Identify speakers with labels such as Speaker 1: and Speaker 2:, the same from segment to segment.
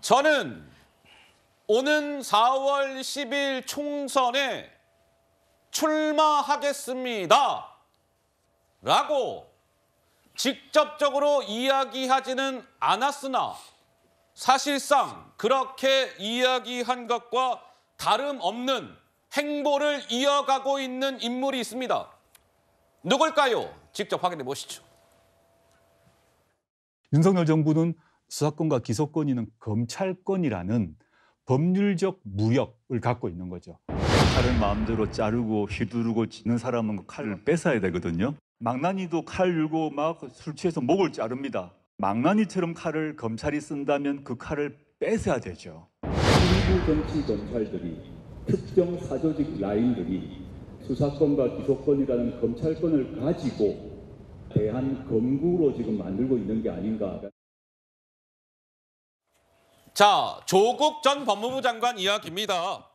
Speaker 1: 저는 오는 4월 10일 총선에 출마하겠습니다. 라고 직접적으로 이야기하지는 않았으나 사실상 그렇게 이야기한 것과 다름없는 행보를 이어가고 있는 인물이 있습니다. 누굴까요? 직접 확인해 보시죠.
Speaker 2: 윤석열 정부는 수사권과 기소권이는 검찰권이라는 법률적 무역을 갖고 있는 거죠. 칼을 마음대로 자르고 휘두르고 찌는 사람은 칼을 뺏어야 되거든요. 망나니도 칼 들고 막 술 취해서 목을 자릅니다. 망나니처럼 칼을 검찰이 쓴다면 그 칼을 뺏어야 되죠.
Speaker 3: 일부 정치 검찰들이 특정 사조직 라인들이 수사권과 기소권이라는 검찰권을 가지고 대한 검구로 지금 만들고 있는 게 아닌가.
Speaker 1: 자, 조국 전 법무부 장관 이야기입니다.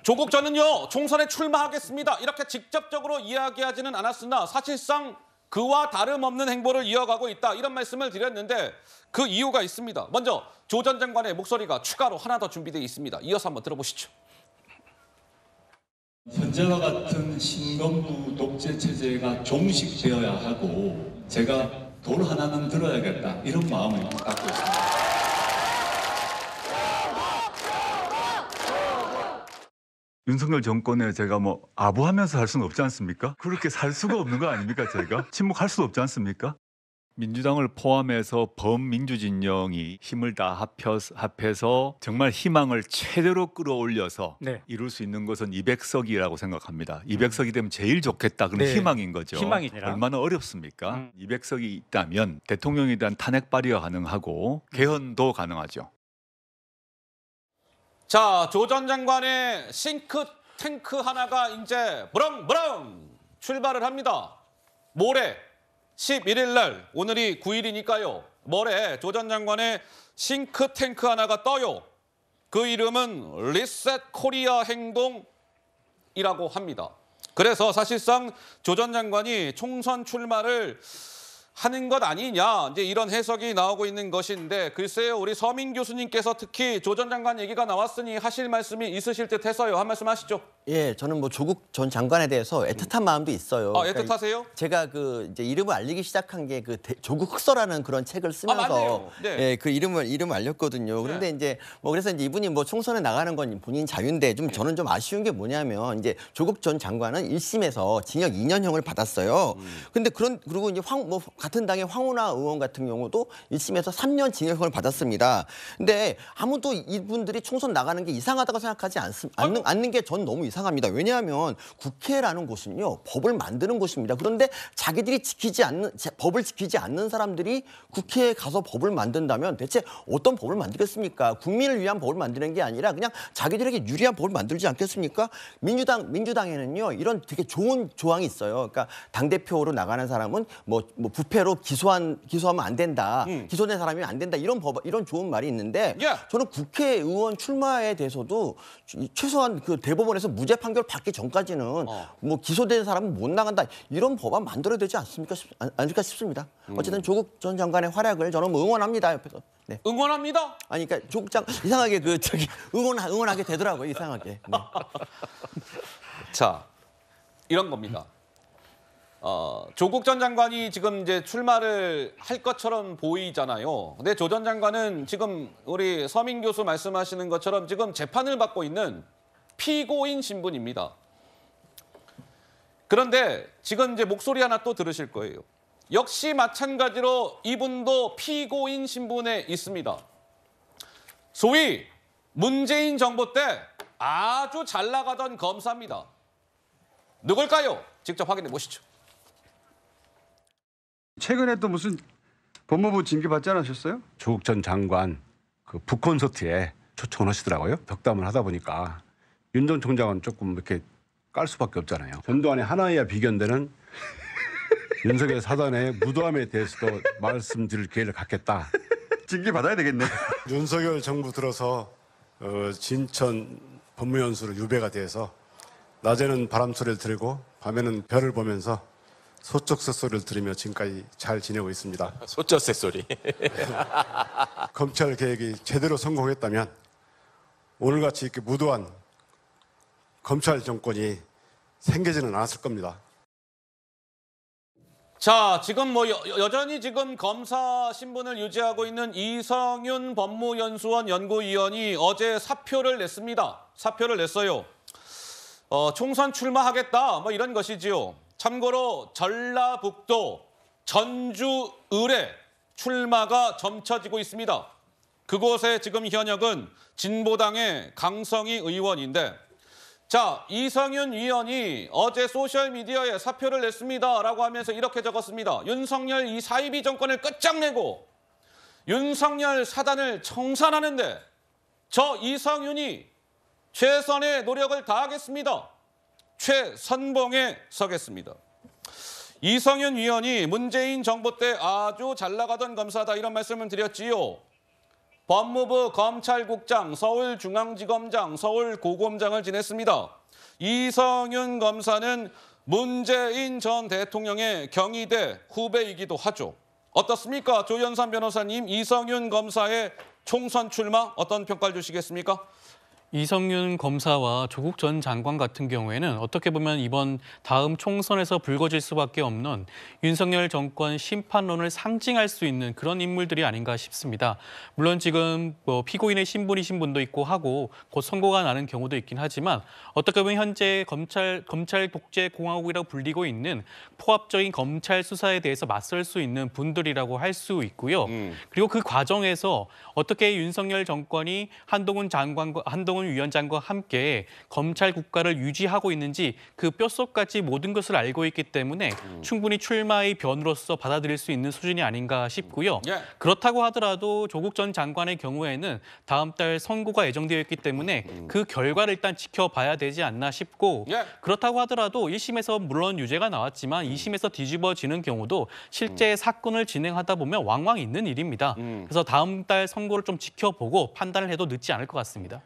Speaker 1: 조국 전은요, 총선에 출마하겠습니다. 이렇게 직접적으로 이야기하지는 않았으나 사실상 그와 다름없는 행보를 이어가고 있다. 이런 말씀을 드렸는데 그 이유가 있습니다. 먼저 조 전 장관의 목소리가 추가로 하나 더 준비되어 있습니다. 이어서 한번 들어보시죠.
Speaker 4: 현재와 같은 신검부 독재 체제가 종식되어야 하고 제가 돌 하나는 들어야겠다 이런 마음을 갖고 있습니다.
Speaker 2: 윤석열 정권에 제가 아부하면서 살 수는 없지 않습니까? 그렇게 살 수가 없는 거 아닙니까, 제가? 침묵할 수도 없지 않습니까? 민주당을 포함해서 범민주진영이 힘을 다 합해서 정말 희망을 최대로 끌어올려서 이룰 수 있는 것은 200석이라고 생각합니다. 200석이 되면 제일 좋겠다. 그런 희망인 거죠.
Speaker 5: 희망이라.
Speaker 2: 얼마나 어렵습니까? 200석이 있다면 대통령에 대한 탄핵 발의가 가능하고 개헌도 가능하죠.
Speaker 1: 자, 조 전 장관의 싱크탱크 하나가 이제 부렁부렁 출발을 합니다. 모레 11일 날, 오늘이 9일이니까요. 모레 조 전 장관의 싱크탱크 하나가 떠요. 그 이름은 리셋 코리아 행동이라고 합니다. 그래서 사실상 조 전 장관이 총선 출마를 하는 것 아니냐, 이제 이런 해석이 나오고 있는 것인데, 글쎄요, 우리 서민 교수님께서 특히 조 전 장관 얘기가 나왔으니 하실 말씀이 있으실 듯 해서요. 한 말씀 하시죠.
Speaker 6: 예, 저는 조국 전 장관에 대해서 애틋한 마음도 있어요.
Speaker 1: 애틋하세요?
Speaker 6: 제가 이제 이름을 알리기 시작한 게 조국 흑서라는 그런 책을 쓰면서 그 이름을 알렸거든요. 그런데 이제 그래서 이제 이분이 총선에 나가는 건 본인 자유인데 저는 좀 아쉬운 게 뭐냐면 이제 조국 전 장관은 1심에서 징역 2년형을 받았어요. 근데 그리고 이제 같은 당의 황운하 의원 같은 경우도 1심에서 3년 징역형을 받았습니다. 근데 아무도 이분들이 총선 나가는 게 이상하다고 생각하지 않는 게 전 너무 이상합니다. 왜냐하면 국회라는 곳은요, 법을 만드는 곳입니다. 그런데 자기들이 법을 지키지 않는 사람들이 국회에 가서 법을 만든다면 대체 어떤 법을 만들겠습니까? 국민을 위한 법을 만드는 게 아니라 그냥 자기들에게 유리한 법을 만들지 않겠습니까? 민주당에는요, 이런 되게 좋은 조항이 있어요. 그러니까 당대표로 나가는 사람은 부패로 기소하면 안 된다. 기소된 사람이 안 된다. 이런 좋은 말이 있는데 저는 국회의원 출마에 대해서도 최소한 그 대법원에서 무죄 판결 받기 전까지는 기소된 사람은 못 나간다. 이런 법안 만들어야 되지 않을까 싶습니다. 어쨌든 조국 전 장관의 활약을 저는 응원합니다. 옆에서. 네.
Speaker 1: 응원합니다?
Speaker 6: 아니, 그러니까 조국 장 이상하게 응원하게 되더라고요. 이상하게. 네.
Speaker 1: 자, 이런 겁니다. 조국 전 장관이 지금 이제 출마를 할 것처럼 보이잖아요. 근데 조 전 장관은 지금 우리 서민 교수 말씀하시는 것처럼 지금 재판을 받고 있는 피고인 신분입니다. 그런데 지금 이제 목소리 하나 또 들으실 거예요. 역시 마찬가지로 이분도 피고인 신분에 있습니다. 소위 문재인 정부 때 아주 잘 나가던 검사입니다. 누굴까요? 직접 확인해 보시죠.
Speaker 7: 최근에 또 무슨 법무부 징계 받지 않으셨어요?
Speaker 8: 조국 전 장관 그 북콘서트에 초청을 하시더라고요. 덕담을 하다 보니까 윤 전 총장은 조금 이렇게 깔 수밖에 없잖아요. 전두환의 하나이와 비견되는 윤석열 사단의 무도함에 대해서도 말씀드릴 기회를 갖겠다.
Speaker 7: 징계 받아야 되겠네.
Speaker 9: 윤석열 정부 들어서 진천 법무연수로 유배가 돼서 낮에는 바람 소리를 들고 밤에는 별을 보면서 소쩍 새소리를 들으며 지금까지 잘 지내고 있습니다.
Speaker 5: 소쩍 새소리.
Speaker 9: 검찰 개혁이 제대로 성공했다면 오늘같이 이렇게 무도한 검찰 정권이 생기지는 않았을 겁니다.
Speaker 1: 자, 지금 뭐 여전히 지금 검사 신분을 유지하고 있는 이성윤 법무연수원 연구위원이 어제 사표를 냈습니다. 사표를 냈어요. 총선 출마하겠다 뭐 이런 것이지요. 참고로 전라북도 전주 을에 출마가 점쳐지고 있습니다. 그곳에 지금 현역은 진보당의 강성희 의원인데, 자, 이성윤 위원이 어제 소셜미디어에 사표를 냈습니다라고 하면서 이렇게 적었습니다. 윤석열 이 사이비 정권을 끝장내고 윤석열 사단을 청산하는데 저 이성윤이 최선의 노력을 다하겠습니다. 최선봉에 서겠습니다. 이성윤 위원이 문재인 정부 때 아주 잘 나가던 검사다 이런 말씀을 드렸지요. 법무부 검찰국장, 서울중앙지검장, 서울고검장을 지냈습니다. 이성윤 검사는 문재인 전 대통령의 경희대 후배이기도 하죠. 어떻습니까? 조연선 변호사님, 이성윤 검사의 총선 출마 어떤 평가를 주시겠습니까?
Speaker 5: 이성윤 검사와 조국 전 장관 같은 경우에는 어떻게 보면 이번 다음 총선에서 불거질 수밖에 없는 윤석열 정권 심판론을 상징할 수 있는 그런 인물들이 아닌가 싶습니다. 물론 지금 피고인의 신분이신 분도 있고 하고 곧 선고가 나는 경우도 있긴 하지만 어떻게 보면 현재 검찰 독재 공화국이라고 불리고 있는 포압적인 검찰 수사에 대해서 맞설 수 있는 분들이라고 할 수 있고요. 그리고 그 과정에서 어떻게 윤석열 정권이 한동훈 위원장과 함께 검찰 국가를 유지하고 있는지 그 뼛속까지 모든 것을 알고 있기 때문에 충분히 출마의 변으로서 받아들일 수 있는 수준이 아닌가 싶고요. 그렇다고 하더라도 조국 전 장관의 경우에는 다음 달 선고가 예정되어 있기 때문에 그 결과를 일단 지켜봐야 되지 않나 싶고, 그렇다고 하더라도 1심에서 물론 유죄가 나왔지만 2심에서 뒤집어지는 경우도 실제 사건을 진행하다 보면 왕왕 있는 일입니다. 그래서 다음 달 선고를 좀 지켜보고 판단을 해도 늦지 않을 것 같습니다.